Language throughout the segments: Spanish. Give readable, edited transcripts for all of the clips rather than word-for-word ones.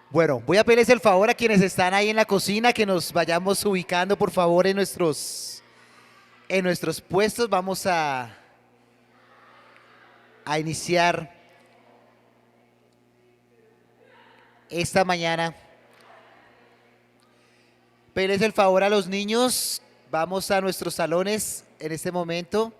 Bueno, voy a pedirles el favor a quienes están ahí en la cocina que nos vayamos ubicando por favor en nuestros puestos. Vamos a iniciar esta mañana. Pedirles el favor a los niños. Vamos a nuestros salones en este momento.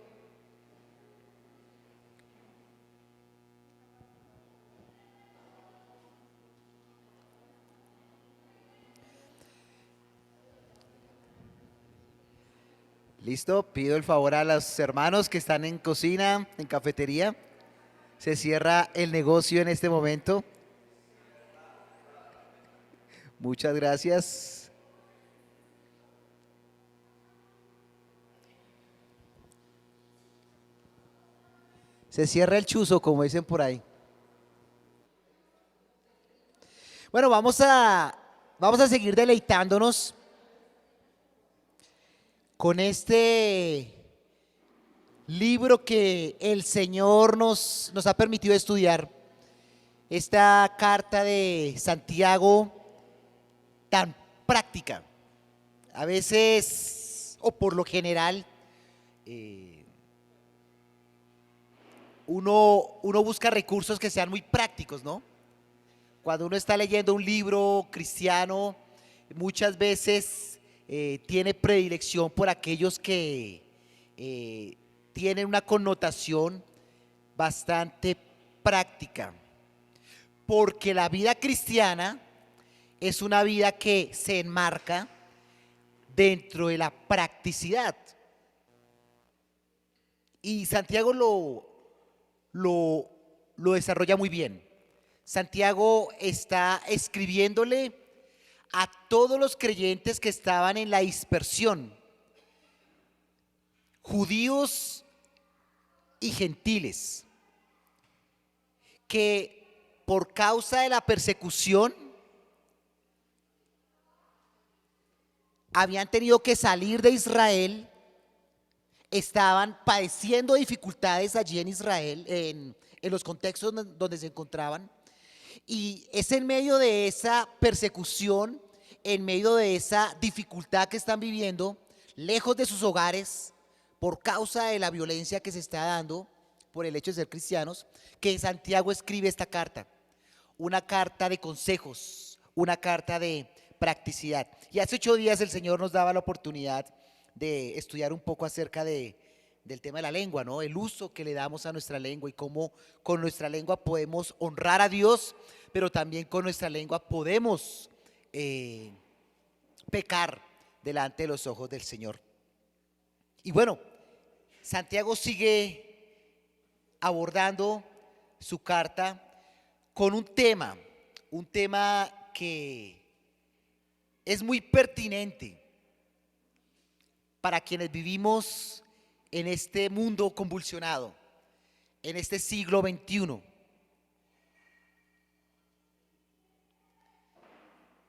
Listo, pido el favor a los hermanos que están en cocina, en cafetería. Se cierra el negocio en este momento. Muchas gracias. Se cierra el chuzo, como dicen por ahí. Bueno, vamos a seguir deleitándonos con este libro que el Señor nos ha permitido estudiar. Esta carta de Santiago tan práctica. A veces, o por lo general, uno busca recursos que sean muy prácticos, ¿no? Cuando uno está leyendo un libro cristiano, muchas veces tiene predilección por aquellos que tienen una connotación bastante práctica. Porque la vida cristiana es una vida que se enmarca dentro de la practicidad. Y Santiago lo desarrolla muy bien. Santiago está escribiéndole a todos los creyentes que estaban en la dispersión, judíos y gentiles, que por causa de la persecución habían tenido que salir de Israel, estaban padeciendo dificultades allí en Israel, en los contextos donde se encontraban. Y es en medio de esa persecución, en medio de esa dificultad que están viviendo, lejos de sus hogares, por causa de la violencia que se está dando por el hecho de ser cristianos, que Santiago escribe esta carta. Una carta de consejos, una carta de practicidad. Y hace 8 días el Señor nos daba la oportunidad de estudiar un poco acerca del tema de la lengua, ¿no? El uso que le damos a nuestra lengua y cómo con nuestra lengua podemos honrar a Dios, pero también con nuestra lengua podemos pecar delante de los ojos del Señor. Y bueno, Santiago sigue abordando su carta con un tema que es muy pertinente para quienes vivimos en este mundo convulsionado, en este siglo XXI.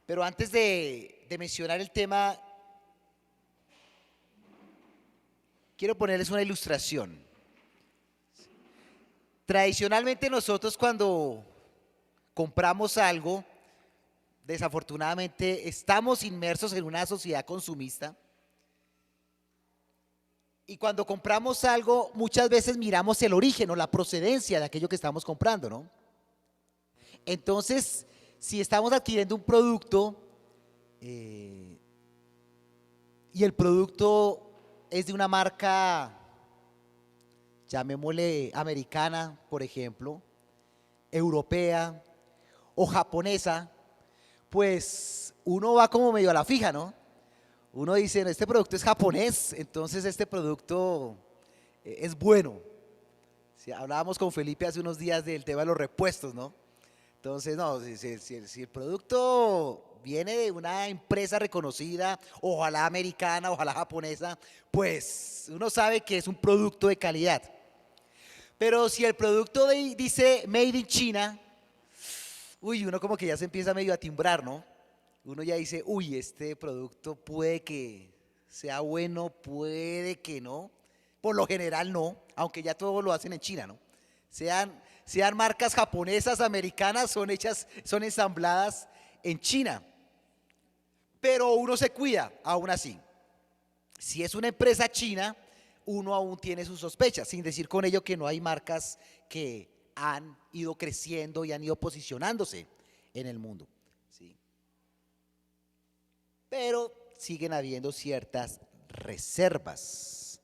Pero antes de mencionar el tema, quiero ponerles una ilustración. Tradicionalmente nosotros cuando compramos algo, desafortunadamente estamos inmersos en una sociedad consumista. Y cuando compramos algo, muchas veces miramos el origen o la procedencia de aquello que estamos comprando, ¿no? Entonces, si estamos adquiriendo un producto y el producto es de una marca, llamémosle americana, por ejemplo, europea o japonesa, pues uno va como medio a la fija, ¿no? Uno dice, este producto es japonés, entonces este producto es bueno. Si hablábamos con Felipe hace unos días del tema de los repuestos, ¿no? Entonces, no, si el producto viene de una empresa reconocida, ojalá americana, ojalá japonesa, pues uno sabe que es un producto de calidad. Pero si el producto dice Made in China, uy, uno como que ya se empieza medio a timbrar, ¿no? Uno ya dice, uy, este producto puede que sea bueno, puede que no. Por lo general no, aunque ya todo lo hacen en China, ¿no? Sean marcas japonesas, americanas, son ensambladas en China, pero uno se cuida aún así. Si es una empresa china, uno aún tiene sus sospechas, sin decir con ello que no hay marcas que han ido creciendo y han ido posicionándose en el mundo, ¿sí? Pero siguen habiendo ciertas reservas,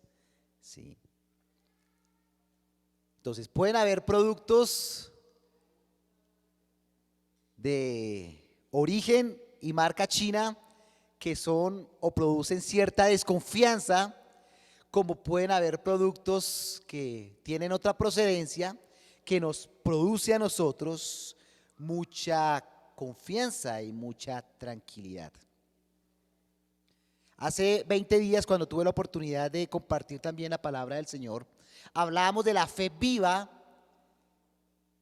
¿sí? Entonces, pueden haber productos de origen y marca china que son o producen cierta desconfianza, como pueden haber productos que tienen otra procedencia que nos produce a nosotros mucha confianza y mucha tranquilidad. Hace 20 días, cuando tuve la oportunidad de compartir también la palabra del Señor, hablábamos de la fe viva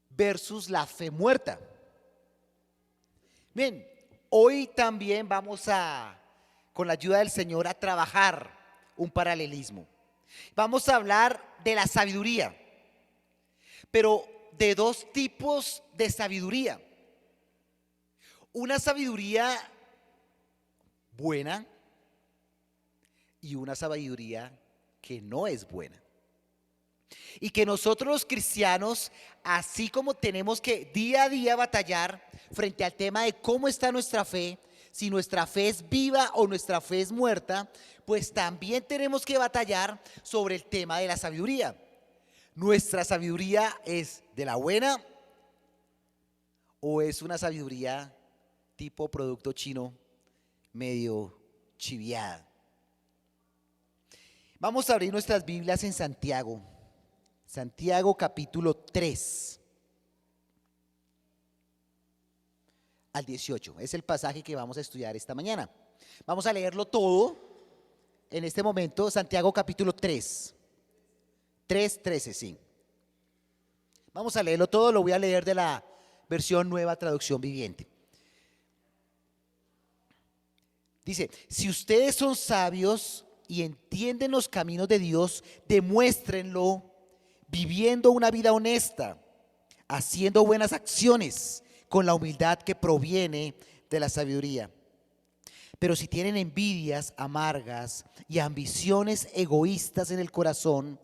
versus la fe muerta. Bien, hoy también vamos con la ayuda del Señor, a trabajar un paralelismo. Vamos a hablar de la sabiduría, pero de dos tipos de sabiduría. Una sabiduría buena y una sabiduría que no es buena. Y que nosotros los cristianos, así como tenemos que día a día batallar frente al tema de cómo está nuestra fe, si nuestra fe es viva o nuestra fe es muerta, pues también tenemos que batallar sobre el tema de la sabiduría. ¿Nuestra sabiduría es de la buena o es una sabiduría tipo producto chino medio chiviada? Vamos a abrir nuestras Biblias en Santiago. Santiago capítulo 3 al 18. Es el pasaje que vamos a estudiar esta mañana. Vamos a leerlo todo en este momento. Santiago capítulo 3. 3:13, sí. Vamos a leerlo todo, lo voy a leer de la versión Nueva Traducción Viviente. Dice: si ustedes son sabios y entienden los caminos de Dios, demuéstrenlo viviendo una vida honesta, haciendo buenas acciones con la humildad que proviene de la sabiduría. Pero si tienen envidias amargas y ambiciones egoístas en el corazón,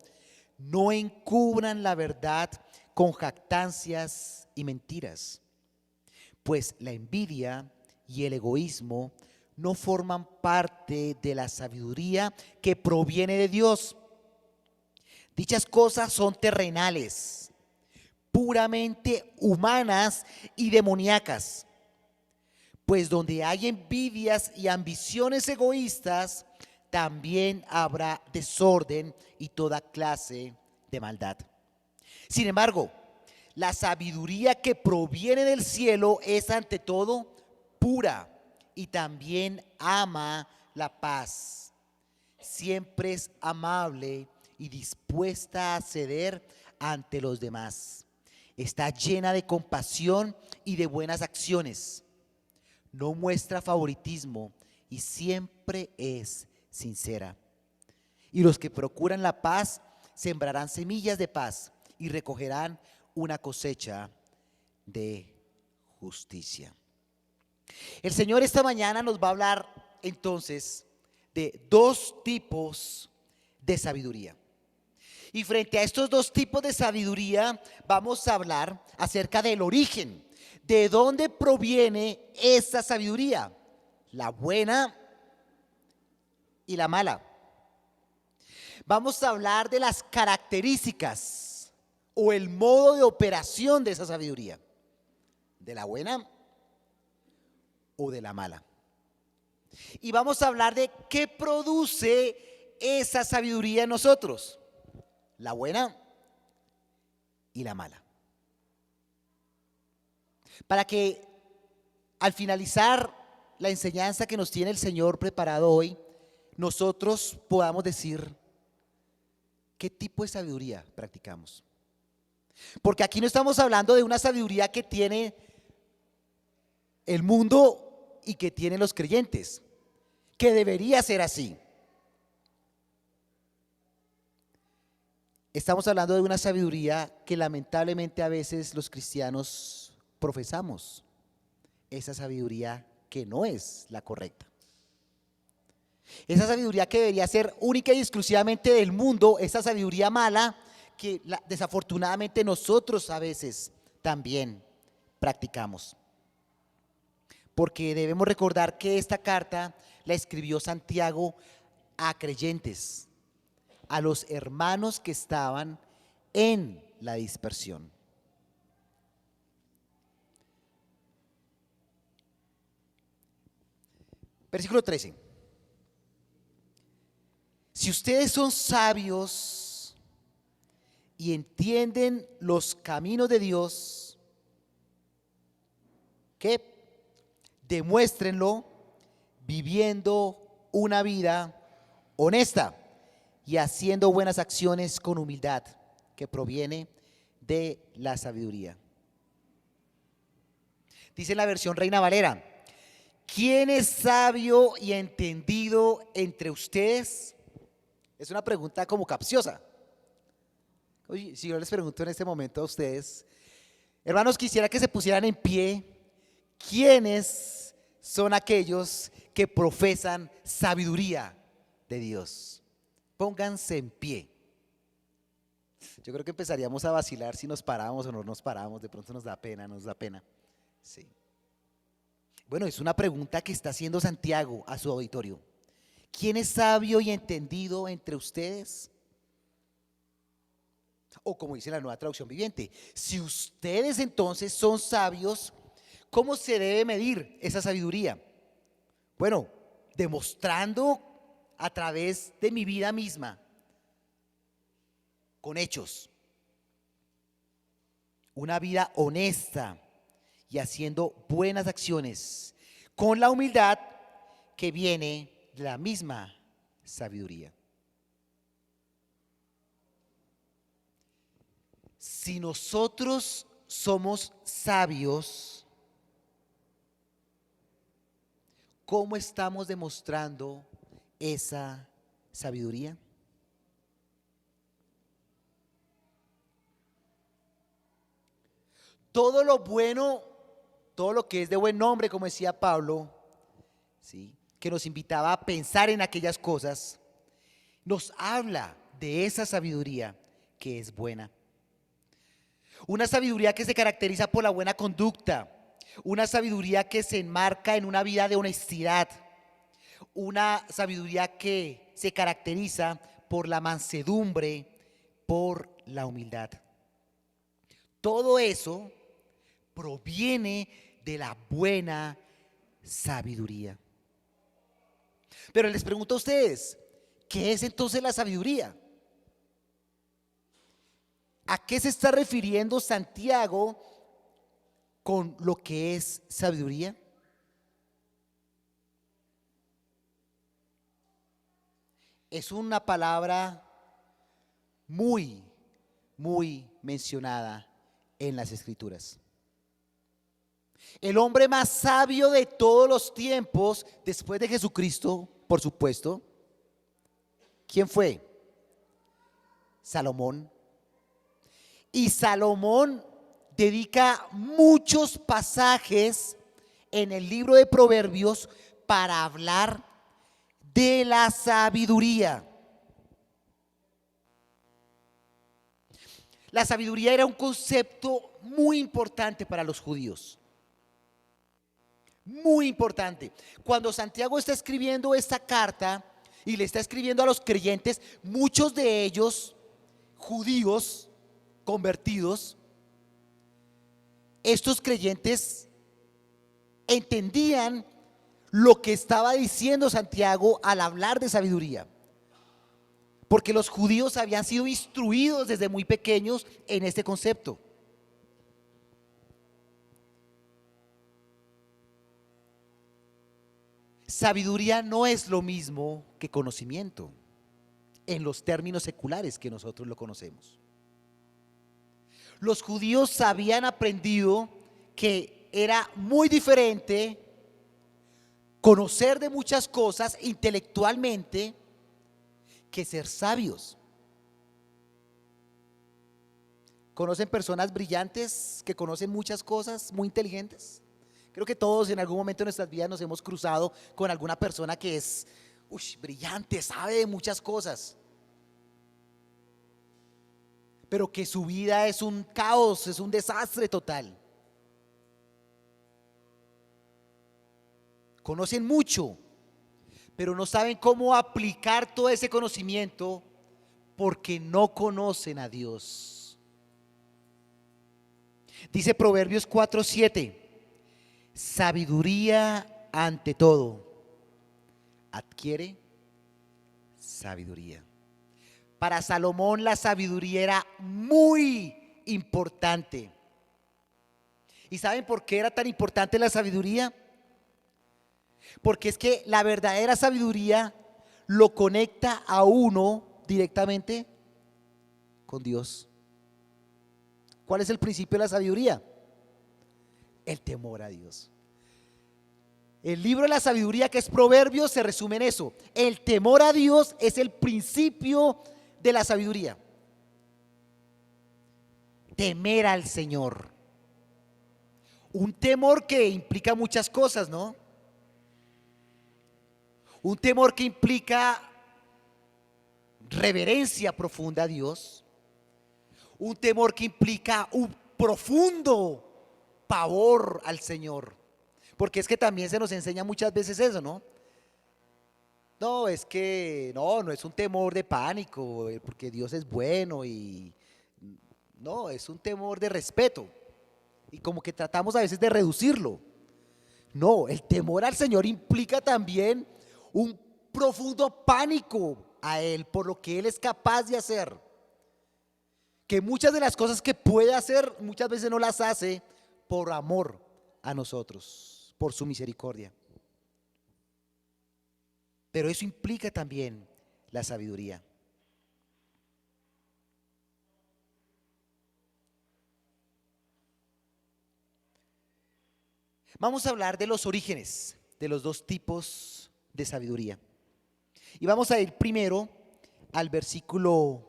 no encubran la verdad con jactancias y mentiras, pues la envidia y el egoísmo no forman parte de la sabiduría que proviene de Dios. Dichas cosas son terrenales, puramente humanas y demoníacas. Pues donde hay envidias y ambiciones egoístas, también habrá desorden y toda clase de maldad. Sin embargo, la sabiduría que proviene del cielo es ante todo pura y también ama la paz. Siempre es amable y dispuesta a ceder ante los demás. Está llena de compasión y de buenas acciones. No muestra favoritismo y siempre es sincera. Y los que procuran la paz sembrarán semillas de paz y recogerán una cosecha de justicia. El Señor esta mañana nos va a hablar entonces de dos tipos de sabiduría. Y frente a estos dos tipos de sabiduría vamos a hablar acerca del origen. ¿De dónde proviene esa sabiduría? La buena y la mala. Vamos a hablar de las características o el modo de operación de esa sabiduría. ¿De la buena o de la mala? Y vamos a hablar de qué produce esa sabiduría en nosotros. La buena y la mala. Para que al finalizar la enseñanza que nos tiene el Señor preparado hoy, nosotros podamos decir qué tipo de sabiduría practicamos. Porque aquí no estamos hablando de una sabiduría que tiene el mundo y que tienen los creyentes, que debería ser así. Estamos hablando de una sabiduría que lamentablemente a veces los cristianos profesamos, esa sabiduría que no es la correcta. Esa sabiduría que debería ser única y exclusivamente del mundo, esa sabiduría mala que desafortunadamente nosotros a veces también practicamos. Porque debemos recordar que esta carta la escribió Santiago a creyentes, a los hermanos que estaban en la dispersión. Versículo 13. Si ustedes son sabios y entienden los caminos de Dios, ¿qué? Demuéstrenlo viviendo una vida honesta y haciendo buenas acciones con humildad que proviene de la sabiduría. Dice en la versión Reina Valera: ¿quién es sabio y entendido entre ustedes? Es una pregunta como capciosa. Oye, si yo les pregunto en este momento a ustedes, hermanos, quisiera que se pusieran en pie. ¿Quiénes son aquellos que profesan sabiduría de Dios? Pónganse en pie. Yo creo que empezaríamos a vacilar si nos paramos o no nos paramos. De pronto nos da pena. Sí. Bueno, es una pregunta que está haciendo Santiago a su auditorio. ¿Quién es sabio y entendido entre ustedes? O como dice la Nueva Traducción Viviente, si ustedes entonces son sabios, ¿cómo se debe medir esa sabiduría? Bueno, demostrando a través de mi vida misma, con hechos, una vida honesta y haciendo buenas acciones, con la humildad que viene de la misma sabiduría. Si nosotros somos sabios, ¿cómo estamos demostrando esa sabiduría? Todo lo bueno, todo lo que es de buen nombre, como decía Pablo, ¿sí?, que nos invitaba a pensar en aquellas cosas, nos habla de esa sabiduría que es buena. Una sabiduría que se caracteriza por la buena conducta, una sabiduría que se enmarca en una vida de honestidad, una sabiduría que se caracteriza por la mansedumbre, por la humildad. Todo eso proviene de la buena sabiduría. Pero les pregunto a ustedes, ¿qué es entonces la sabiduría? ¿A qué se está refiriendo Santiago con lo que es sabiduría? Es una palabra muy mencionada en las Escrituras. El hombre más sabio de todos los tiempos, después de Jesucristo, por supuesto, ¿quién fue? Salomón. Y Salomón dedica muchos pasajes en el libro de Proverbios para hablar de la sabiduría. La sabiduría era un concepto muy importante para los judíos. Muy importante. Cuando Santiago está escribiendo esta carta y le está escribiendo a los creyentes, muchos de ellos judíos convertidos, estos creyentes entendían lo que estaba diciendo Santiago al hablar de sabiduría, porque los judíos habían sido instruidos desde muy pequeños en este concepto. Sabiduría no es lo mismo que conocimiento en los términos seculares que nosotros lo conocemos. Los judíos habían aprendido que era muy diferente conocer de muchas cosas intelectualmente que ser sabios. ¿Conocen personas brillantes que conocen muchas cosas, muy inteligentes? Creo que todos en algún momento de nuestras vidas nos hemos cruzado con alguna persona que es brillante, sabe de muchas cosas, pero que su vida es un caos, es un desastre total. Conocen mucho, pero no saben cómo aplicar todo ese conocimiento porque no conocen a Dios. Dice Proverbios 4:7, sabiduría ante todo, adquiere sabiduría. Para Salomón la sabiduría era muy importante. ¿Y saben por qué era tan importante la sabiduría? Porque es que la verdadera sabiduría lo conecta a uno directamente con Dios. ¿Cuál es el principio de la sabiduría? El temor a Dios. El libro de la sabiduría, que es Proverbios, se resume en eso. El temor a Dios es el principio de la sabiduría. Temer al Señor. Un temor que implica muchas cosas, ¿no? Un temor que implica reverencia profunda a Dios. Un temor que implica un profundo pavor al Señor. Porque es que también se nos enseña muchas veces eso, ¿no? No, es que no es un temor de pánico, porque Dios es bueno y no, es un temor de respeto. Y como que tratamos a veces de reducirlo. No, el temor al Señor implica también un profundo pánico a Él por lo que Él es capaz de hacer. Que muchas de las cosas que puede hacer, muchas veces no las hace por amor a nosotros, por su misericordia. Pero eso implica también la sabiduría. Vamos a hablar de los orígenes de los dos tipos de sabiduría. Y vamos a ir primero al versículo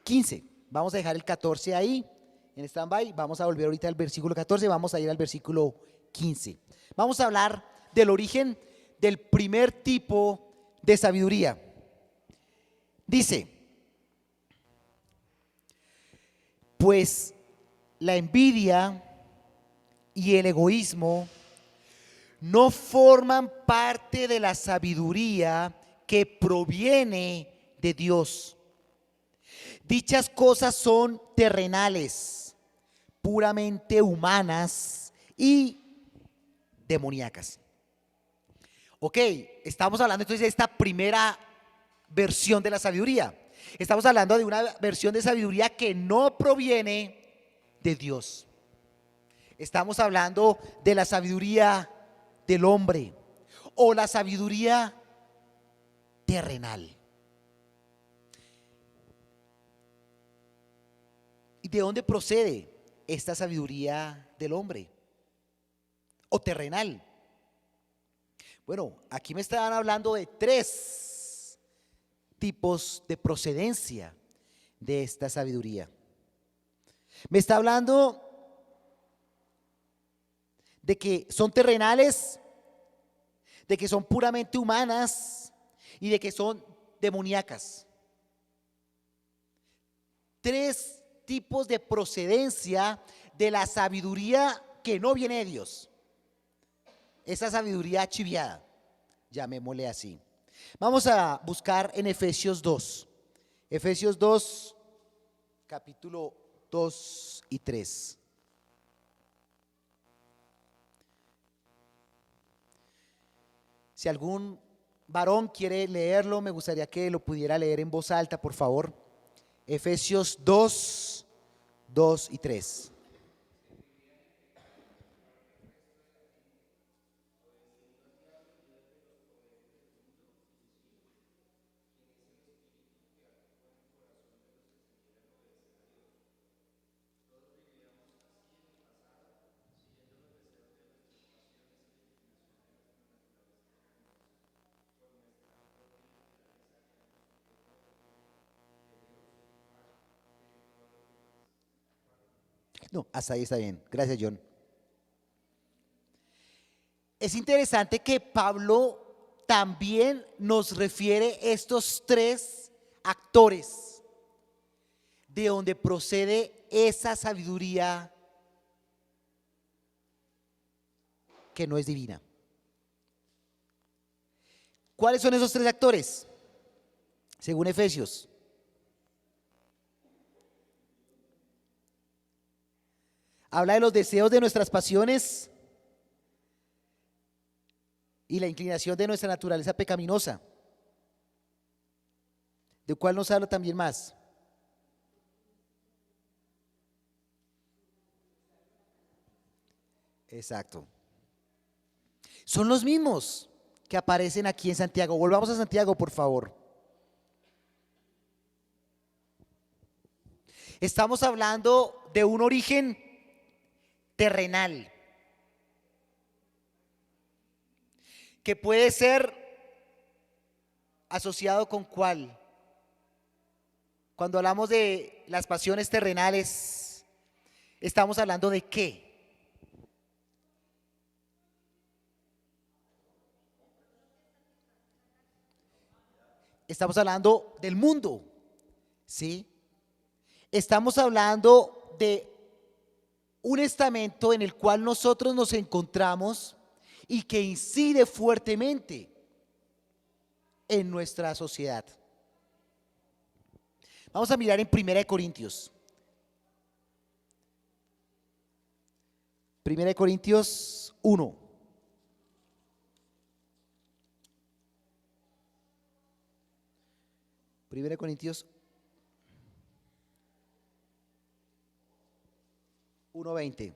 15. Vamos a dejar el 14 ahí en stand-by. Vamos a volver ahorita al versículo 14. Vamos a ir al versículo 15. Vamos a hablar del origen del primer tipo de sabiduría. Dice, pues la envidia y el egoísmo no forman parte de la sabiduría que proviene de Dios. Dichas cosas son terrenales, puramente humanas y demoníacas. Ok, estamos hablando entonces de esta primera versión de la sabiduría. Estamos hablando de una versión de sabiduría que no proviene de Dios. Estamos hablando de la sabiduría del hombre o la sabiduría terrenal. ¿Y de dónde procede esta sabiduría del hombre o terrenal? Bueno, aquí me estaban hablando de tres tipos de procedencia de esta sabiduría. Me está hablando de que son terrenales, de que son puramente humanas y de que son demoníacas. Tres tipos de procedencia de la sabiduría que no viene de Dios. Esa sabiduría chiviada, llamémosle así. Vamos a buscar en Efesios 2. Efesios 2, capítulo 2 y 3. Si algún varón quiere leerlo, me gustaría que lo pudiera leer en voz alta, por favor. Efesios 2, 2 y 3. No, hasta ahí está bien. Gracias, John. es interesante que Pablo también nos refiere estos tres actores de donde procede esa sabiduría que no es divina. ¿Cuáles son esos tres actores? Según Efesios. Habla de los deseos de nuestras pasiones y la inclinación de nuestra naturaleza pecaminosa, de cuál nos habla también más. Exacto. Son los mismos que aparecen aquí en Santiago. Volvamos a Santiago, por favor. Estamos hablando de un origen terrenal, que puede ser asociado con cuál. Cuando hablamos de las pasiones terrenales, ¿estamos hablando de qué? Estamos hablando del mundo, ¿sí? Estamos hablando de un estamento en el cual nosotros nos encontramos y que incide fuertemente en nuestra sociedad. Vamos a mirar en 1 Corintios. 1 Corintios 1. Primera de Corintios 1:20.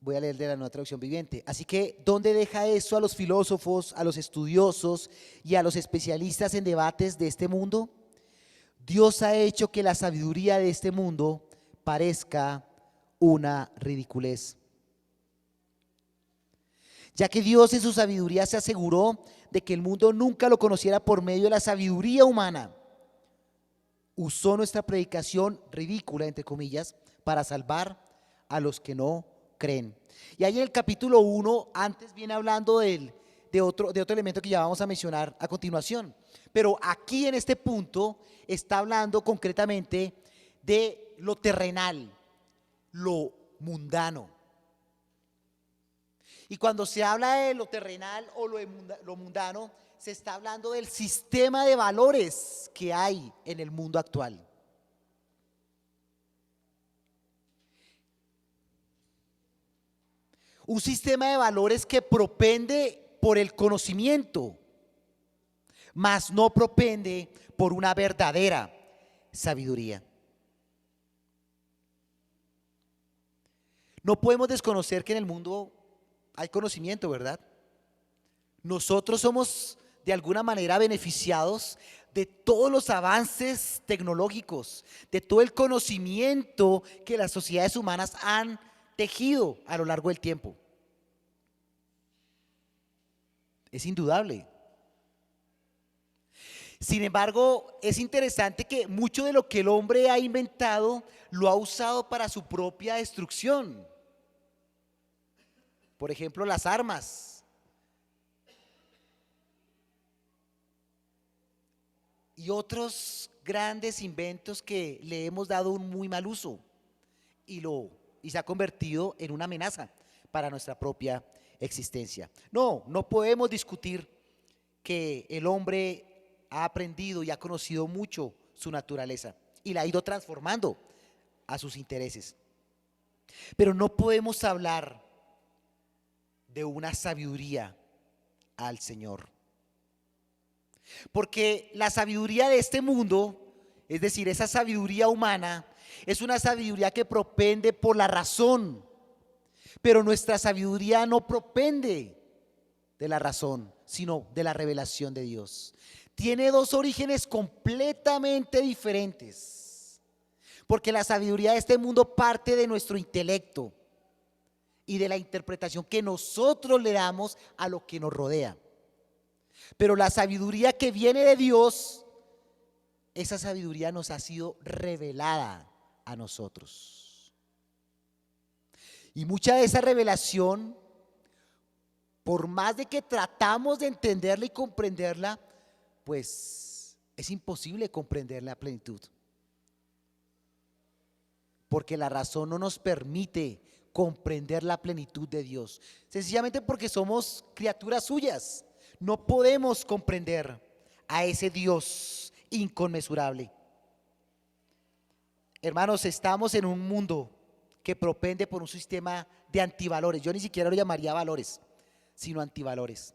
Voy a leer de la Nueva Traducción Viviente. Así que, ¿dónde deja eso a los filósofos, a los estudiosos y a los especialistas en debates de este mundo? Dios ha hecho que la sabiduría de este mundo parezca una ridiculez. Ya que Dios en su sabiduría se aseguró de que el mundo nunca lo conociera por medio de la sabiduría humana, usó nuestra predicación ridícula, entre comillas, para salvar a los que no creen. Y ahí en el capítulo 1, antes viene hablando de otro elemento que ya vamos a mencionar a continuación. Pero aquí en este punto está hablando concretamente de lo terrenal, lo mundano. Y cuando se habla de lo terrenal o lo mundano, se está hablando del sistema de valores que hay en el mundo actual. Un sistema de valores que propende por el conocimiento, mas no propende por una verdadera sabiduría. No podemos desconocer que en el mundo hay conocimiento, ¿verdad? Nosotros somos de alguna manera beneficiados de todos los avances tecnológicos, de todo el conocimiento que las sociedades humanas han tejido a lo largo del tiempo. Es indudable. Sin embargo, es interesante que mucho de lo que el hombre ha inventado lo ha usado para su propia destrucción. Por ejemplo, las armas. Y otros grandes inventos que le hemos dado un muy mal uso y se ha convertido en una amenaza para nuestra propia existencia. No podemos discutir que el hombre ha aprendido y ha conocido mucho su naturaleza y la ha ido transformando a sus intereses. Pero no podemos hablar de una sabiduría al Señor. Porque la sabiduría de este mundo, es decir, esa sabiduría humana, es una sabiduría que propende por la razón, pero nuestra sabiduría no propende de la razón, sino de la revelación de Dios. Tiene dos orígenes completamente diferentes, porque la sabiduría de este mundo parte de nuestro intelecto y de la interpretación que nosotros le damos a lo que nos rodea. Pero la sabiduría que viene de Dios, esa sabiduría nos ha sido revelada a nosotros. Y mucha de esa revelación, por más de que tratamos de entenderla y comprenderla, pues es imposible comprenderla a plenitud. Porque la razón no nos permite comprender la plenitud de Dios. Sencillamente porque somos criaturas suyas. No podemos comprender a ese Dios inconmensurable. Hermanos, estamos en un mundo que propende por un sistema de antivalores. Yo ni siquiera lo llamaría valores, sino antivalores.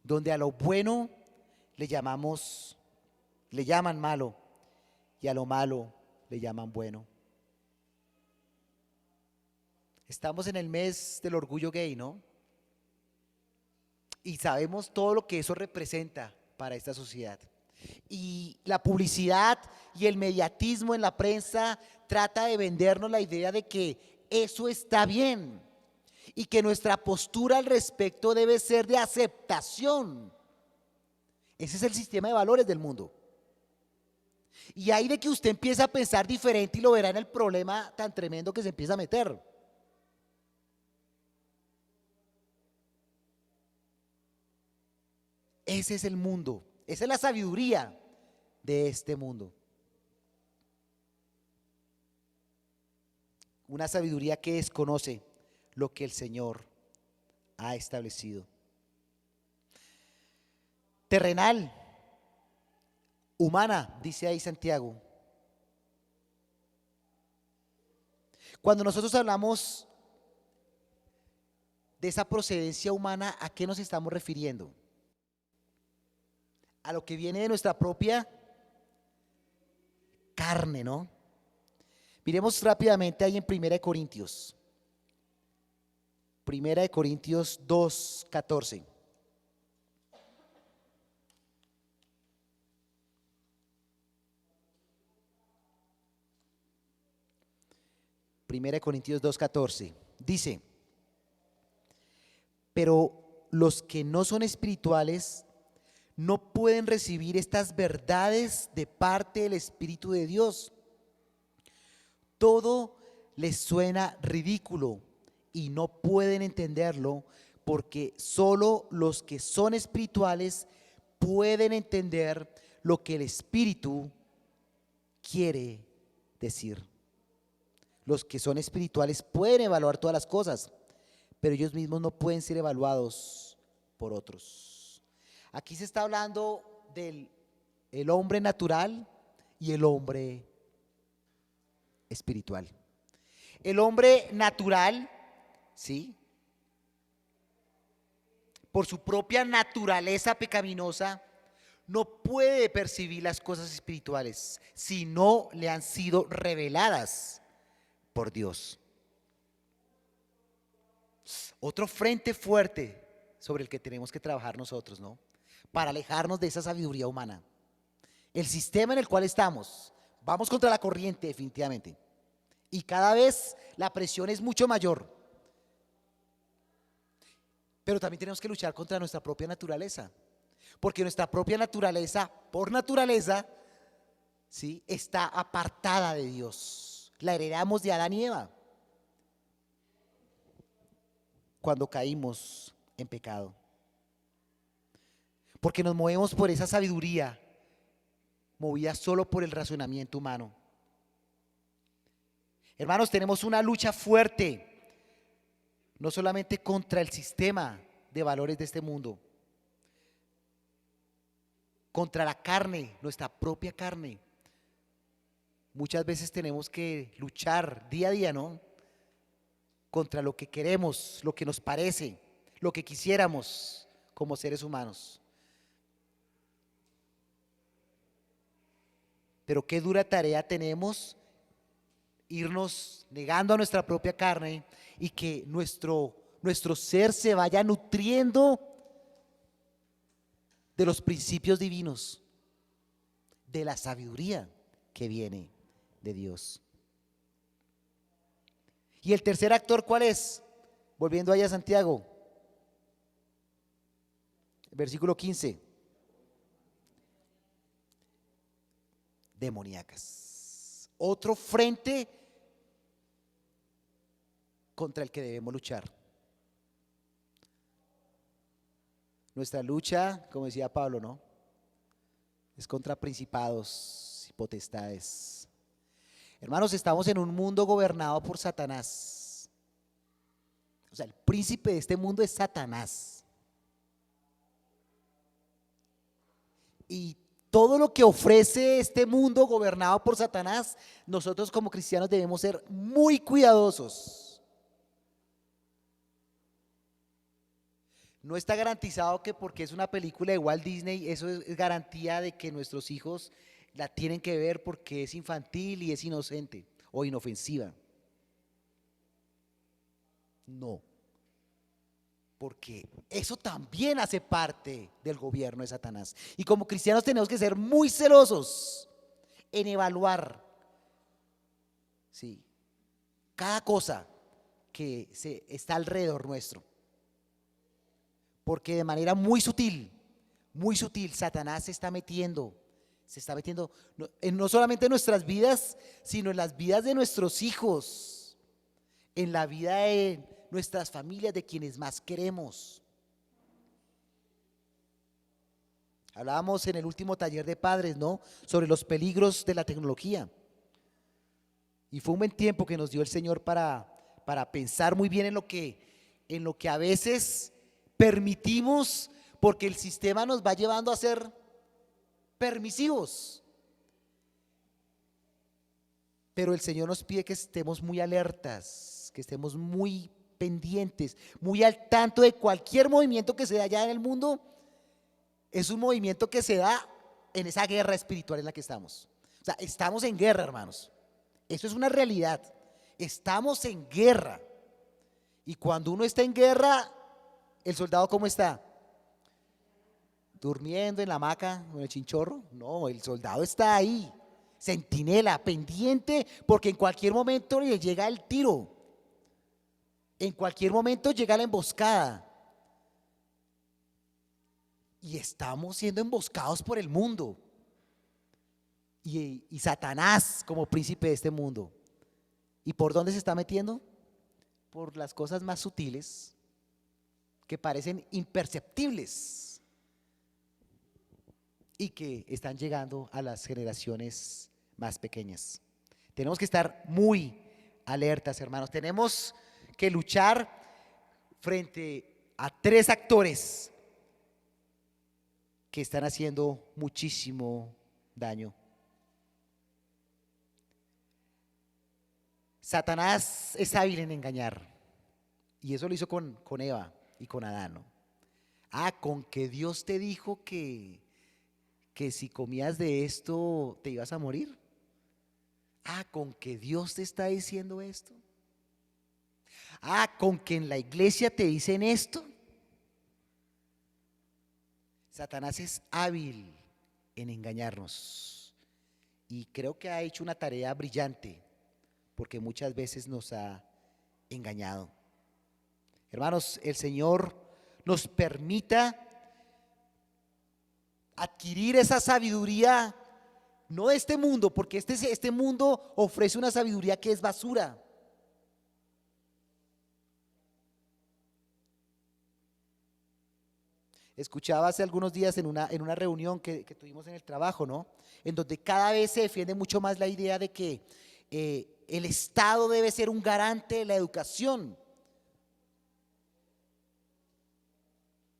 Donde a lo bueno le llaman malo, y a lo malo le llaman bueno. Estamos en el mes del orgullo gay, ¿no? Y sabemos todo lo que eso representa para esta sociedad. Y la publicidad y el mediatismo en la prensa trata de vendernos la idea de que eso está bien y que nuestra postura al respecto debe ser de aceptación. Ese es el sistema de valores del mundo. Y ahí de que usted empieza a pensar diferente y lo verá en el problema tan tremendo que se empieza a meter. Ese es el mundo, esa es la sabiduría de este mundo. Una sabiduría que desconoce lo que el Señor ha establecido. Terrenal, humana, dice ahí Santiago. Cuando nosotros hablamos de esa procedencia humana, ¿a qué nos estamos refiriendo? A lo que viene de nuestra propia carne, ¿no? Miremos rápidamente ahí en 1 Corintios. 1 Corintios 2:14. Primera de Corintios 2:14 dice: pero los que no son espirituales no pueden recibir estas verdades de parte del Espíritu de Dios. Todo les suena ridículo y no pueden entenderlo porque solo los que son espirituales pueden entender lo que el Espíritu quiere decir. Los que son espirituales pueden evaluar todas las cosas, pero ellos mismos no pueden ser evaluados por otros. Aquí se está hablando del hombre natural y el hombre espiritual. El hombre natural, ¿sí?, por su propia naturaleza pecaminosa, no puede percibir las cosas espirituales si no le han sido reveladas por Dios. Otro frente fuerte sobre el que tenemos que trabajar nosotros, ¿no?, para alejarnos de esa sabiduría humana. El sistema en el cual estamos, vamos contra la corriente definitivamente. Y cada vez la presión es mucho mayor. Pero también tenemos que luchar contra nuestra propia naturaleza. Porque nuestra propia naturaleza, por naturaleza, ¿sí?, está apartada de Dios. La heredamos de Adán y Eva cuando caímos en pecado. Porque nos movemos por esa sabiduría movida solo por el razonamiento humano. Hermanos, tenemos una lucha fuerte, no solamente contra el sistema de valores de este mundo, contra la carne, nuestra propia carne. Muchas veces tenemos que luchar día a día, ¿no?, contra lo que queremos, lo que nos parece, lo que quisiéramos como seres humanos. Pero qué dura tarea tenemos irnos negando a nuestra propia carne y que nuestro ser se vaya nutriendo de los principios divinos, de la sabiduría que viene de Dios. Y el tercer actor, ¿cuál es? Volviendo allá a Santiago. Versículo 15. Demoníacas. Otro frente contra el que debemos luchar. Nuestra lucha, como decía Pablo, ¿no? Es contra principados y potestades. Hermanos, estamos en un mundo gobernado por Satanás. O sea, el príncipe de este mundo es Satanás. Y todo lo que ofrece este mundo gobernado por Satanás, nosotros como cristianos debemos ser muy cuidadosos. No está garantizado que porque es una película de Walt Disney, eso es garantía de que nuestros hijos la tienen que ver porque es infantil y es inocente o inofensiva. No, porque eso también hace parte del gobierno de Satanás. Y como cristianos tenemos que ser muy celosos en evaluar, sí, cada cosa que está alrededor nuestro. Porque de manera muy sutil, Satanás se está metiendo no solamente en nuestras vidas, sino en las vidas de nuestros hijos, en la vida de nuestras familias, de quienes más queremos. Hablábamos en el último taller de padres, ¿no? Sobre los peligros de la tecnología. Y fue un buen tiempo que nos dio el Señor para pensar muy bien en lo que a veces permitimos, porque el sistema nos va llevando a ser permisivos. Pero el Señor nos pide que estemos muy alertas, que estemos muy pendientes, muy al tanto de cualquier movimiento que se da allá en el mundo. Es un movimiento que se da en esa guerra espiritual en la que estamos. O sea, estamos en guerra, hermanos. Eso es una realidad. Estamos en guerra. Y cuando uno está en guerra, ¿el soldado cómo está? ¿Durmiendo en la hamaca con el chinchorro? No, el soldado está ahí, centinela, pendiente, porque en cualquier momento le llega el tiro. En cualquier momento llega la emboscada. Y estamos siendo emboscados por el mundo. Y Satanás como príncipe de este mundo. ¿Y por dónde se está metiendo? Por las cosas más sutiles, que parecen imperceptibles y que están llegando a las generaciones más pequeñas. Tenemos que estar muy alertas, hermanos. Tenemos que luchar frente a tres actores que están haciendo muchísimo daño. Satanás es hábil en engañar, y eso lo hizo con Eva y con Adán, ¿no? Con que Dios te dijo que si comías de esto te ibas a morir. Con que Dios te está diciendo esto. Con que en la iglesia te dicen esto. Satanás es hábil en engañarnos, y creo que ha hecho una tarea brillante, porque muchas veces nos ha engañado. Hermanos, el Señor nos permita adquirir esa sabiduría, no de este mundo, porque este mundo ofrece una sabiduría que es basura. Escuchaba hace algunos días en una reunión que tuvimos en el trabajo, ¿no? En donde cada vez se defiende mucho más la idea de que el Estado debe ser un garante de la educación.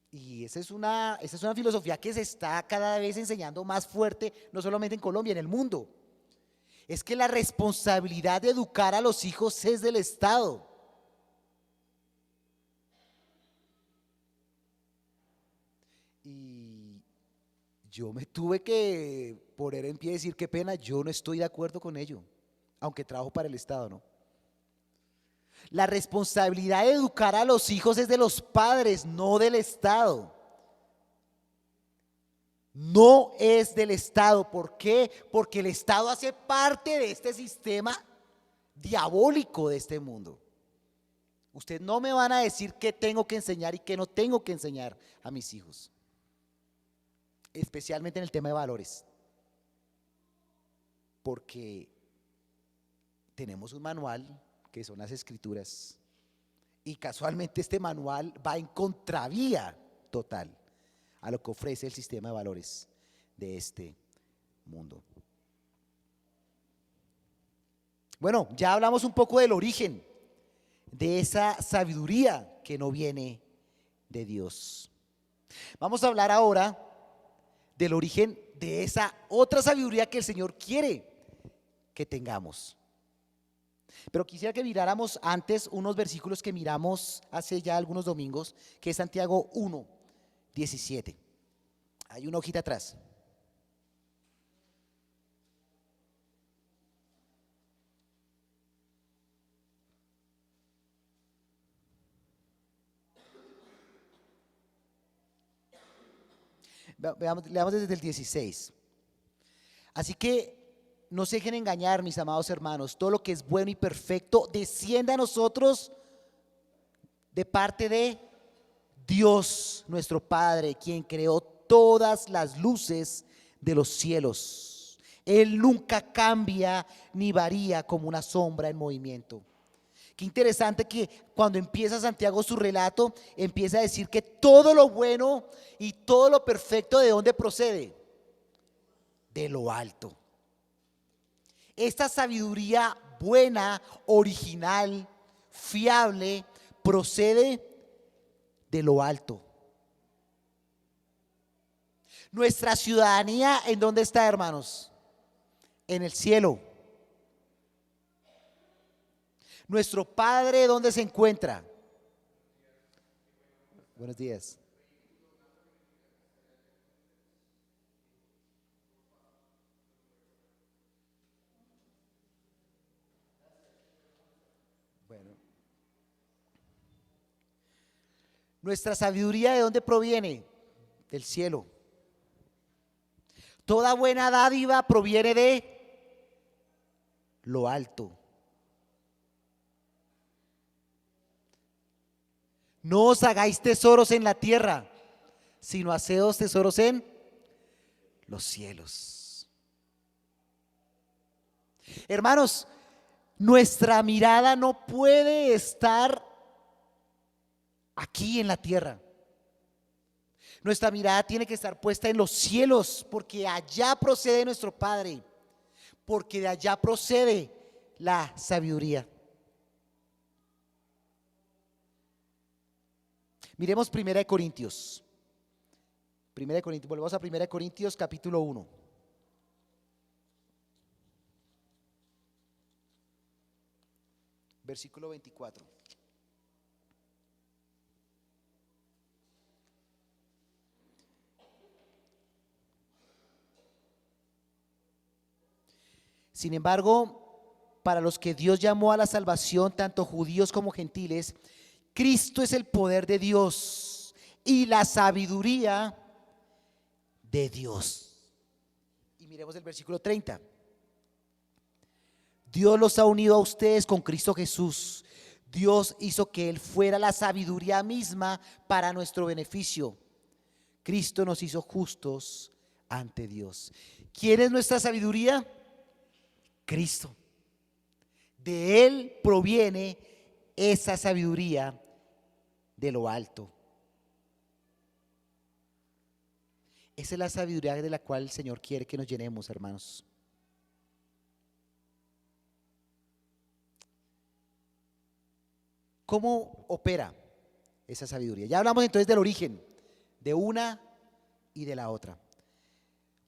Y esa es una filosofía que se está cada vez enseñando más fuerte, no solamente en Colombia, en el mundo. Es que la responsabilidad de educar a los hijos es del Estado. Y yo me tuve que poner en pie y decir, qué pena, yo no estoy de acuerdo con ello, aunque trabajo para el Estado, ¿no? La responsabilidad de educar a los hijos es de los padres, no del Estado. No es del Estado. ¿Por qué? Porque el Estado hace parte de este sistema diabólico de este mundo. Ustedes no me van a decir qué tengo que enseñar y qué no tengo que enseñar a mis hijos. especialmente en el tema de valores, porque tenemos un manual que son las Escrituras y casualmente este manual va en contravía total a lo que ofrece el sistema de valores de este mundo. Bueno, ya hablamos un poco del origen de esa sabiduría que no viene de Dios. Vamos a hablar ahora del origen de esa otra sabiduría que el Señor quiere que tengamos. Pero quisiera que miráramos antes unos versículos que miramos hace ya algunos domingos, que es Santiago 1:17. Hay una hojita atrás. Leamos desde el 16. Así que no se dejen engañar, mis amados hermanos. Todo lo que es bueno y perfecto desciende a nosotros de parte de Dios, nuestro Padre, quien creó todas las luces de los cielos. Él nunca cambia ni varía como una sombra en movimiento. Qué interesante que cuando empieza Santiago su relato, empieza a decir que todo lo bueno y todo lo perfecto, ¿de dónde procede? De lo alto. Esta sabiduría buena, original, fiable, procede de lo alto. Nuestra ciudadanía, ¿en dónde está, hermanos? En el cielo. Nuestro Padre, ¿dónde se encuentra? Buenos días. Bueno. Nuestra sabiduría, ¿de dónde proviene? Del cielo. Toda buena dádiva proviene de lo alto. No os hagáis tesoros en la tierra, sino haceos tesoros en los cielos. Hermanos, nuestra mirada no puede estar aquí en la tierra. Nuestra mirada tiene que estar puesta en los cielos, porque allá procede nuestro Padre, porque de allá procede la sabiduría. Miremos 1 Corintios. 1 Corintios, volvemos a 1 Corintios capítulo 1. Versículo 24. Sin embargo, para los que Dios llamó a la salvación, tanto judíos como gentiles, Cristo es el poder de Dios y la sabiduría de Dios. Y miremos el versículo 30. Dios los ha unido a ustedes con Cristo Jesús. Dios hizo que Él fuera la sabiduría misma para nuestro beneficio. Cristo nos hizo justos ante Dios. ¿Quién es nuestra sabiduría? Cristo. De Él proviene esa sabiduría de lo alto. Esa es la sabiduría de la cual el Señor quiere que nos llenemos, hermanos. ¿Cómo opera esa sabiduría? Ya hablamos entonces del origen de una y de la otra.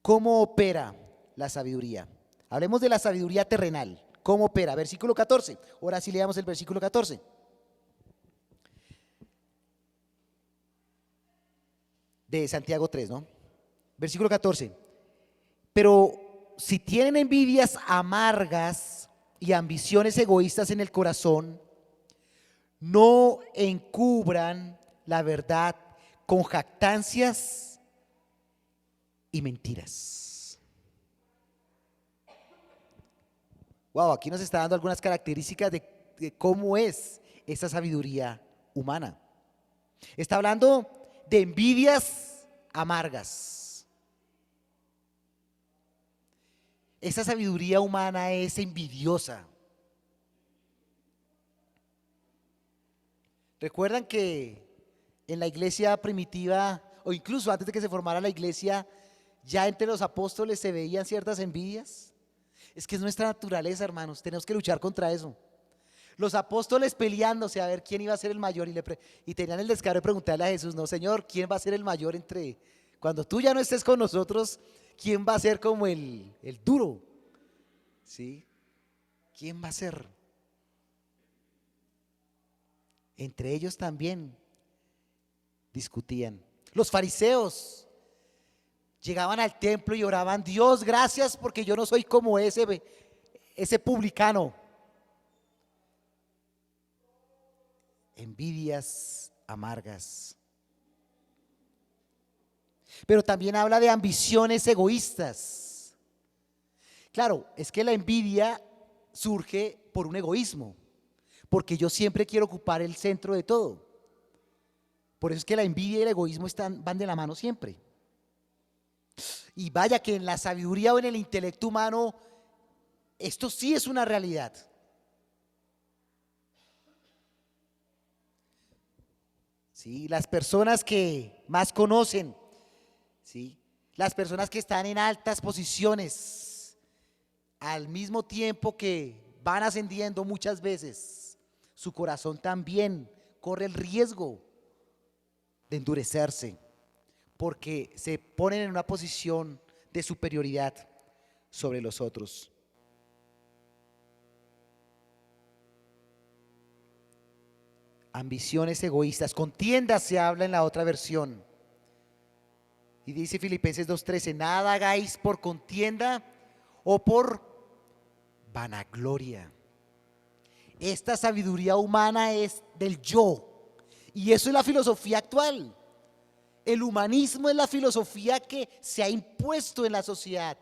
¿Cómo opera la sabiduría? Hablemos de la sabiduría terrenal. ¿Cómo opera? Versículo 14. Ahora sí leamos el versículo 14. De Santiago 3, ¿no? Versículo 14. Pero si tienen envidias amargas y ambiciones egoístas en el corazón, no encubran la verdad con jactancias y mentiras. Wow, aquí nos está dando algunas características de cómo es esa sabiduría humana. Está hablando de envidias amargas. Esa sabiduría humana es envidiosa. ¿Recuerdan que en la iglesia primitiva, o incluso antes de que se formara la iglesia, ya entre los apóstoles se veían ciertas envidias? Es que es nuestra naturaleza, hermanos, tenemos que luchar contra eso. Los apóstoles peleándose a ver quién iba a ser el mayor y tenían el descaro de preguntarle a Jesús, no, Señor, ¿quién va a ser el mayor cuando tú ya no estés con nosotros, quién va a ser como el duro? ¿Sí? ¿Quién va a ser? Entre ellos también discutían. Los fariseos llegaban al templo y oraban, Dios, gracias porque yo no soy como ese publicano. Envidias amargas. Pero también habla de ambiciones egoístas. Claro, es que la envidia surge por un egoísmo, porque yo siempre quiero ocupar el centro de todo. Por eso es que la envidia y el egoísmo van de la mano siempre. Y vaya que en la sabiduría o en el intelecto humano, esto sí es una realidad. ¿Sí? Las personas que más conocen, ¿sí? Las personas que están en altas posiciones, al mismo tiempo que van ascendiendo muchas veces, su corazón también corre el riesgo de endurecerse, porque se ponen en una posición de superioridad sobre los otros. Ambiciones egoístas, contiendas se habla en la otra versión. Y dice Filipenses 2:13, nada hagáis por contienda o por vanagloria. Esta sabiduría humana es del yo. Y eso es la filosofía actual. El humanismo es la filosofía que se ha impuesto en la sociedad.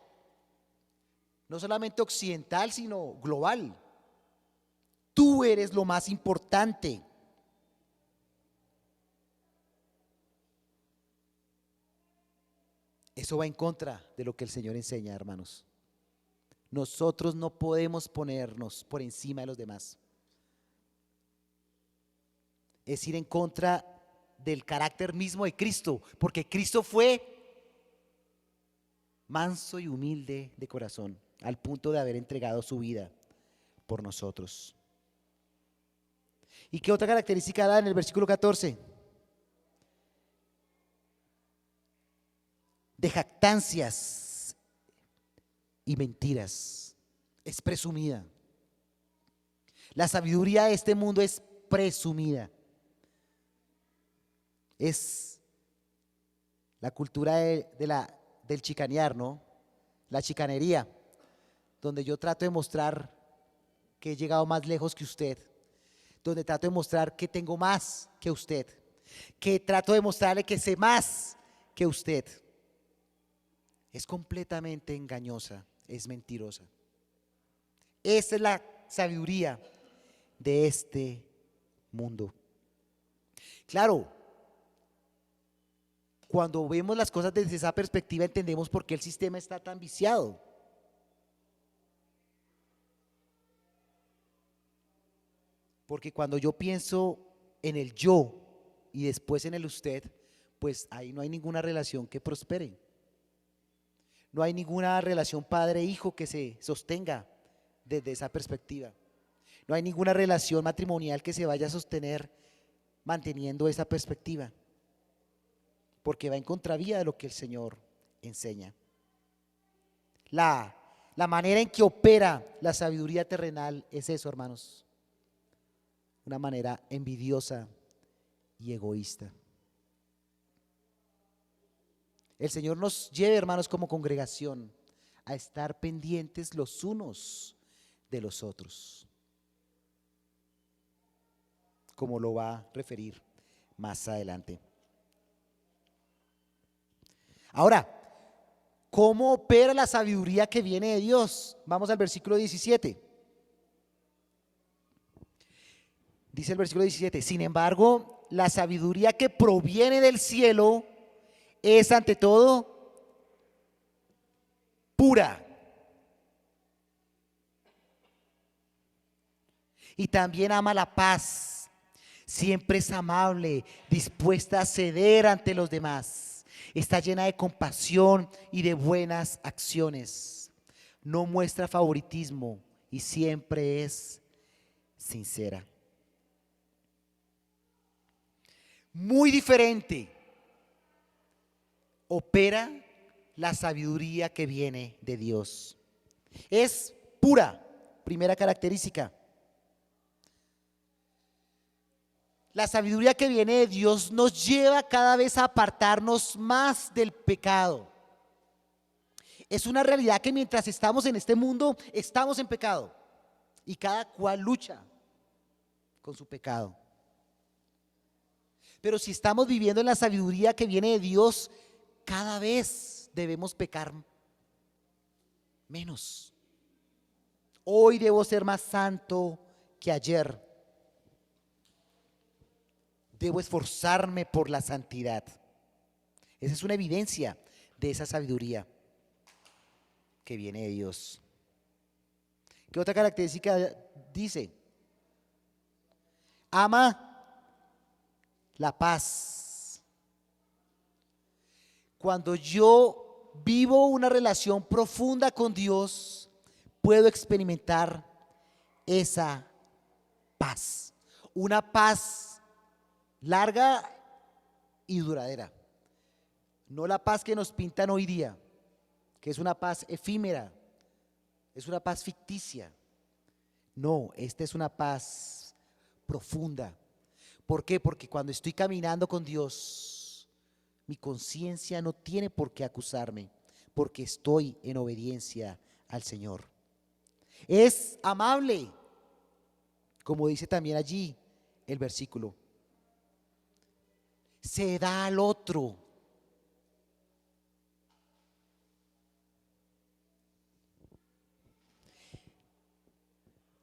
No solamente occidental, sino global. Tú eres lo más importante. Eso va en contra de lo que el Señor enseña, hermanos. Nosotros no podemos ponernos por encima de los demás. Es ir en contra del carácter mismo de Cristo, porque Cristo fue manso y humilde de corazón, al punto de haber entregado su vida por nosotros. ¿Y qué otra característica da en el versículo 14? De jactancias y mentiras. Es presumida. La sabiduría de este mundo es presumida. Es la cultura del chicanear, ¿no? La chicanería, donde yo trato de mostrar que he llegado más lejos que usted, donde trato de mostrar que tengo más que usted, que trato de mostrarle que sé más que usted. Es completamente engañosa, es mentirosa. Esa es la sabiduría de este mundo. Claro, cuando vemos las cosas desde esa perspectiva entendemos por qué el sistema está tan viciado. Porque cuando yo pienso en el yo y después en el usted, pues ahí no hay ninguna relación que prospere. No hay ninguna relación padre-hijo que se sostenga desde esa perspectiva. No hay ninguna relación matrimonial que se vaya a sostener manteniendo esa perspectiva, porque va en contravía de lo que el Señor enseña. La manera en que opera la sabiduría terrenal es eso, hermanos. Una manera envidiosa y egoísta. El Señor nos lleve, hermanos, como congregación a estar pendientes los unos de los otros, como lo va a referir más adelante. Ahora, ¿cómo opera la sabiduría que viene de Dios? Vamos al versículo 17. Dice el versículo 17, sin embargo, la sabiduría que proviene del cielo es ante todo pura. y también ama la paz. Siempre es amable, dispuesta a ceder ante los demás. Está llena de compasión y de buenas acciones. No muestra favoritismo y siempre es sincera. Muy diferente opera la sabiduría que viene de Dios. Es pura, primera característica. La sabiduría que viene de Dios nos lleva cada vez a apartarnos más del pecado. Es una realidad que mientras estamos en este mundo, estamos en pecado. Y cada cual lucha con su pecado. Pero si estamos viviendo en la sabiduría que viene de Dios, cada vez debemos pecar menos. Hoy debo ser más santo que ayer. Debo esforzarme por la santidad. Esa es una evidencia de esa sabiduría que viene de Dios. ¿Qué otra característica dice? Ama la paz. Cuando yo vivo una relación profunda con Dios, puedo experimentar esa paz. Una paz larga y duradera. No la paz que nos pintan hoy día, que es una paz efímera, es una paz ficticia. No, esta es una paz profunda. ¿Por qué? Porque cuando estoy caminando con Dios, mi conciencia no tiene por qué acusarme, porque estoy en obediencia al Señor. Es amable, como dice también allí el versículo. Se da al otro.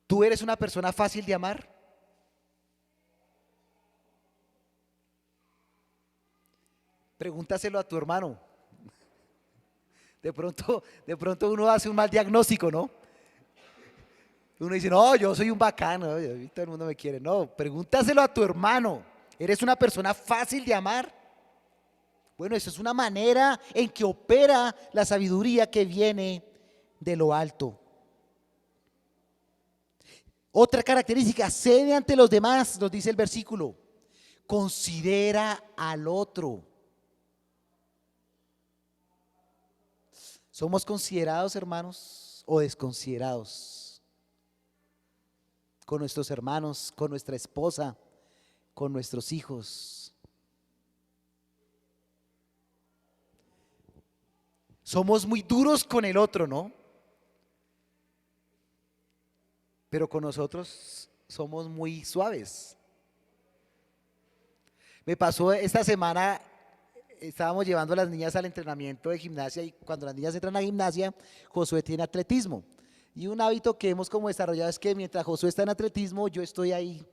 ¿Tú eres una persona fácil de amar? Pregúntaselo a tu hermano. De pronto uno hace un mal diagnóstico, ¿no? Uno dice, no, yo soy un bacano, todo el mundo me quiere. No, pregúntaselo a tu hermano. ¿Eres una persona fácil de amar? Bueno, eso es una manera en que opera la sabiduría que viene de lo alto. Otra característica, cede ante los demás, nos dice el versículo. Considera al otro. ¿Somos considerados, hermanos, o desconsiderados? Con nuestros hermanos, con nuestra esposa, con nuestros hijos. Somos muy duros con el otro, ¿no? Pero con nosotros somos muy suaves. Me pasó esta semana, estábamos llevando a las niñas al entrenamiento de gimnasia y cuando las niñas entran a gimnasia, Josué tiene atletismo. Y un hábito que hemos como desarrollado es que mientras Josué está en atletismo, yo estoy ahí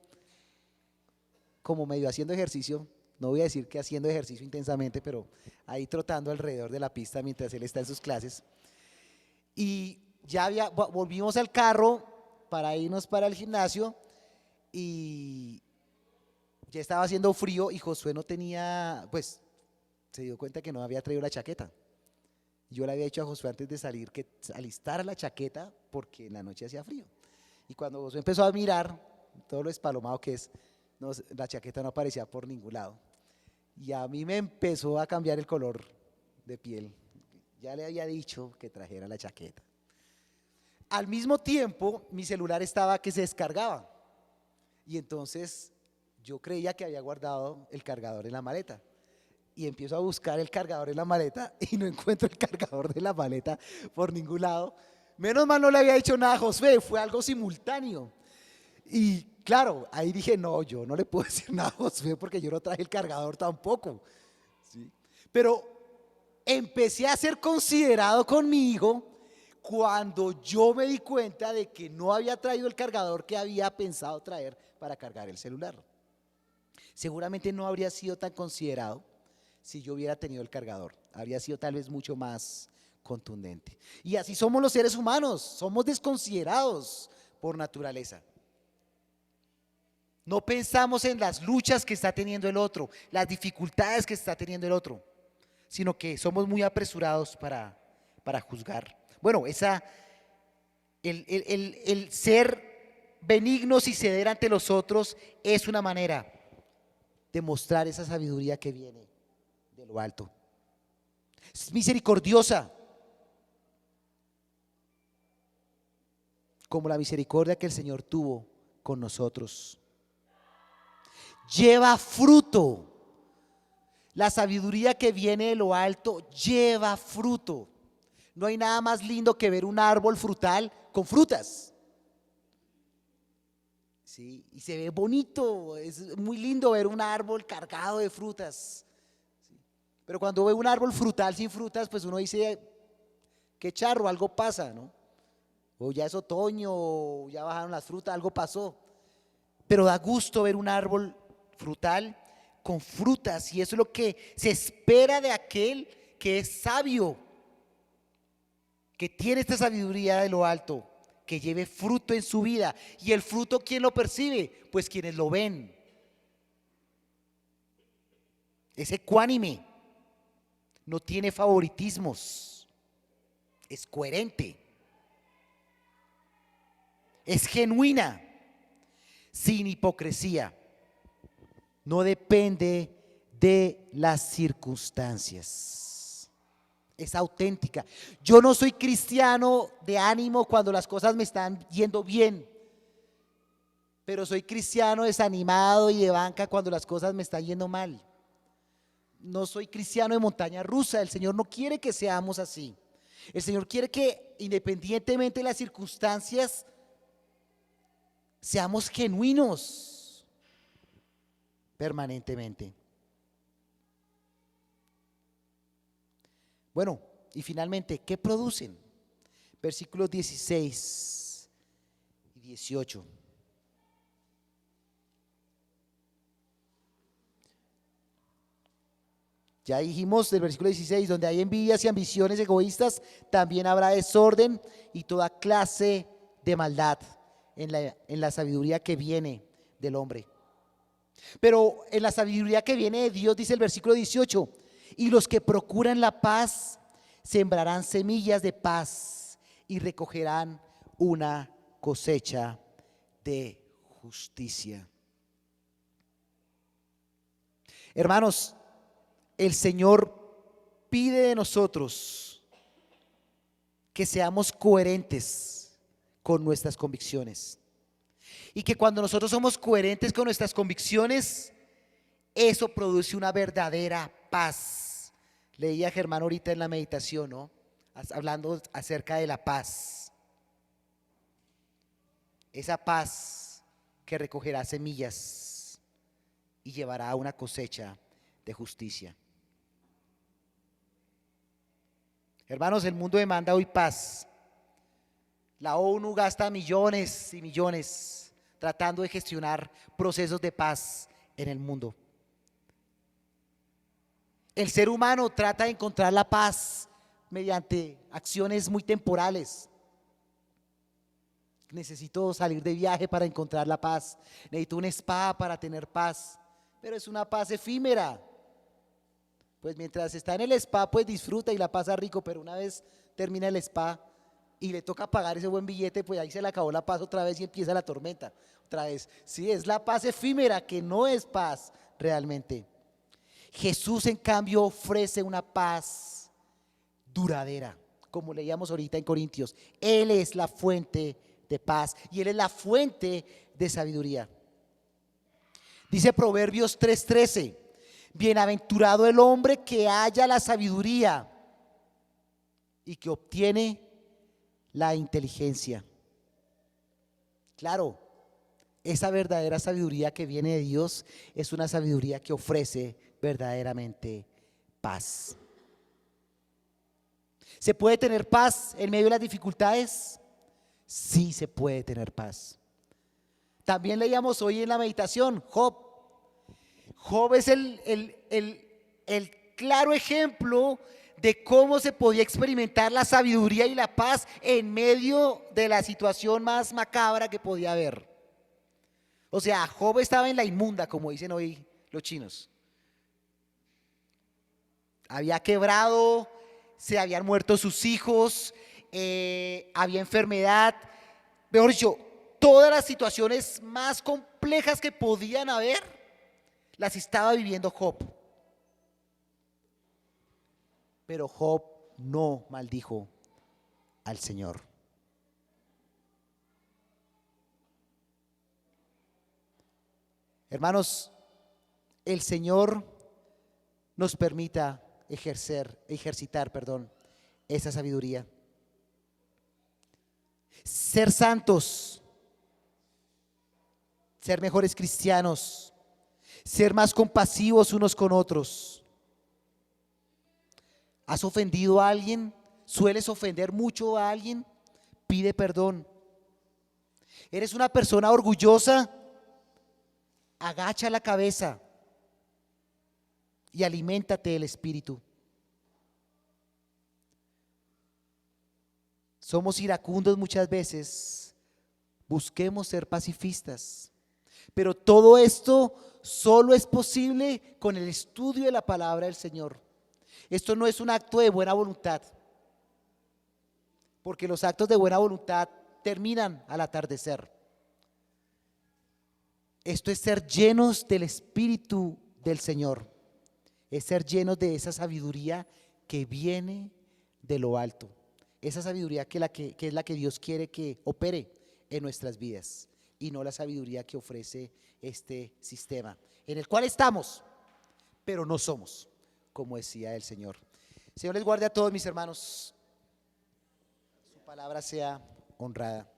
como medio haciendo ejercicio. No voy a decir que haciendo ejercicio intensamente, pero ahí trotando alrededor de la pista mientras él está en sus clases. Y ya volvimos al carro para irnos para el gimnasio y ya estaba haciendo frío y Josué no tenía, pues se dio cuenta que no había traído la chaqueta. Yo le había dicho a Josué antes de salir que alistara la chaqueta porque en la noche hacía frío. Y cuando Josué empezó a mirar todo lo espalomado que es, no, la chaqueta no aparecía por ningún lado. Y a mí me empezó a cambiar el color de piel. Ya le había dicho que trajera la chaqueta. Al mismo tiempo, mi celular estaba que se descargaba. Y entonces yo creía que había guardado el cargador en la maleta. Y empiezo a buscar el cargador en la maleta y no encuentro el cargador de la maleta por ningún lado. Menos mal no le había dicho nada a Josué, fue algo simultáneo. Y claro, ahí dije, no, yo no le puedo decir nada a Josué porque yo no traje el cargador tampoco. ¿Sí? Pero empecé a ser considerado con mi hijo cuando yo me di cuenta de que no había traído el cargador que había pensado traer para cargar el celular. Seguramente no habría sido tan considerado si yo hubiera tenido el cargador. Habría sido tal vez mucho más contundente. Y así somos los seres humanos, somos desconsiderados por naturaleza. No pensamos en las luchas que está teniendo el otro, las dificultades que está teniendo el otro, sino que somos muy apresurados para juzgar. Bueno, el ser benignos y ceder ante los otros es una manera de mostrar esa sabiduría que viene de lo alto. Es misericordiosa, como la misericordia que el Señor tuvo con nosotros. Lleva fruto. La sabiduría que viene de lo alto lleva fruto. No hay nada más lindo que ver un árbol frutal con frutas. Sí, y se ve bonito, es muy lindo ver un árbol cargado de frutas. Sí. Pero cuando ve un árbol frutal sin frutas, pues uno dice, qué charro, algo pasa, ¿no? O ya es otoño, o ya bajaron las frutas, algo pasó. Pero da gusto ver un árbol frutal con frutas, y eso es lo que se espera de aquel que es sabio, que tiene esta sabiduría de lo alto, que lleve fruto en su vida. Y el fruto, ¿quién lo percibe? Pues quienes lo ven. Es ecuánime, no tiene favoritismos, es coherente, es genuina, sin hipocresía, no depende de las circunstancias, es auténtica. Yo no soy cristiano de ánimo cuando las cosas me están yendo bien, pero soy cristiano desanimado y de banca cuando las cosas me están yendo mal. No soy cristiano de montaña rusa. El Señor no quiere que seamos así. El Señor quiere que, independientemente de las circunstancias, seamos genuinos permanentemente. Bueno, y finalmente, ¿qué producen? Versículos 16 y 18. Ya dijimos del versículo 16, donde hay envidias y ambiciones egoístas, también habrá desorden y toda clase de maldad en la sabiduría que viene del hombre. Pero en la sabiduría que viene de Dios, dice el versículo 18, y los que procuran la paz sembrarán semillas de paz y recogerán una cosecha de justicia. Hermanos, el Señor pide de nosotros que seamos coherentes con nuestras convicciones. Y que cuando nosotros somos coherentes con nuestras convicciones, eso produce una verdadera paz. Leía Germán ahorita en la meditación, ¿no? Hablando acerca de la paz. Esa paz que recogerá semillas y llevará a una cosecha de justicia. Hermanos, el mundo demanda hoy paz. La ONU gasta millones y millones tratando de gestionar procesos de paz en el mundo. El ser humano trata de encontrar la paz mediante acciones muy temporales. Necesito salir de viaje para encontrar la paz. Necesito un spa para tener paz, pero es una paz efímera. Pues mientras está en el spa, pues disfruta y la pasa rico, pero una vez termina el spa y le toca pagar ese buen billete, pues ahí se le acabó la paz otra vez y empieza la tormenta otra vez. Sí, es la paz efímera que no es paz realmente. Jesús, en cambio, ofrece una paz duradera, como leíamos ahorita en Corintios. Él es la fuente de paz y Él es la fuente de sabiduría. Dice Proverbios 3:13, bienaventurado el hombre que halla la sabiduría y que obtiene la inteligencia. Claro, esa verdadera sabiduría que viene de Dios es una sabiduría que ofrece verdaderamente paz. ¿Se puede tener paz en medio de las dificultades? Sí, se puede tener paz. También leíamos hoy en la meditación Job. Job es el claro ejemplo de cómo se podía experimentar la sabiduría y la paz en medio de la situación más macabra que podía haber. O sea, Job estaba en la inmunda, como dicen hoy los chinos. Había quebrado, se habían muerto sus hijos, había enfermedad. Mejor dicho, todas las situaciones más complejas que podían haber, las estaba viviendo Job. Pero Job no maldijo al Señor. Hermanos, el Señor nos permita ejercitar, esa sabiduría. Ser santos, ser mejores cristianos, ser más compasivos unos con otros. ¿Has ofendido a alguien? ¿Sueles ofender mucho a alguien? Pide perdón. ¿Eres una persona orgullosa? Agacha la cabeza y aliméntate del Espíritu. Somos iracundos muchas veces, busquemos ser pacifistas, pero todo esto solo es posible con el estudio de la palabra del Señor. Esto no es un acto de buena voluntad, porque los actos de buena voluntad terminan al atardecer. Esto es ser llenos del Espíritu del Señor, es ser llenos de esa sabiduría que viene de lo alto, esa sabiduría que es la que Dios quiere que opere en nuestras vidas y no la sabiduría que ofrece este sistema en el cual estamos, pero no somos, como decía el Señor. Señor les guarde a todos mis hermanos, su palabra sea honrada.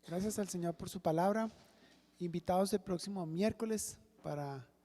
Gracias al Señor por su palabra. Invitados el próximo miércoles para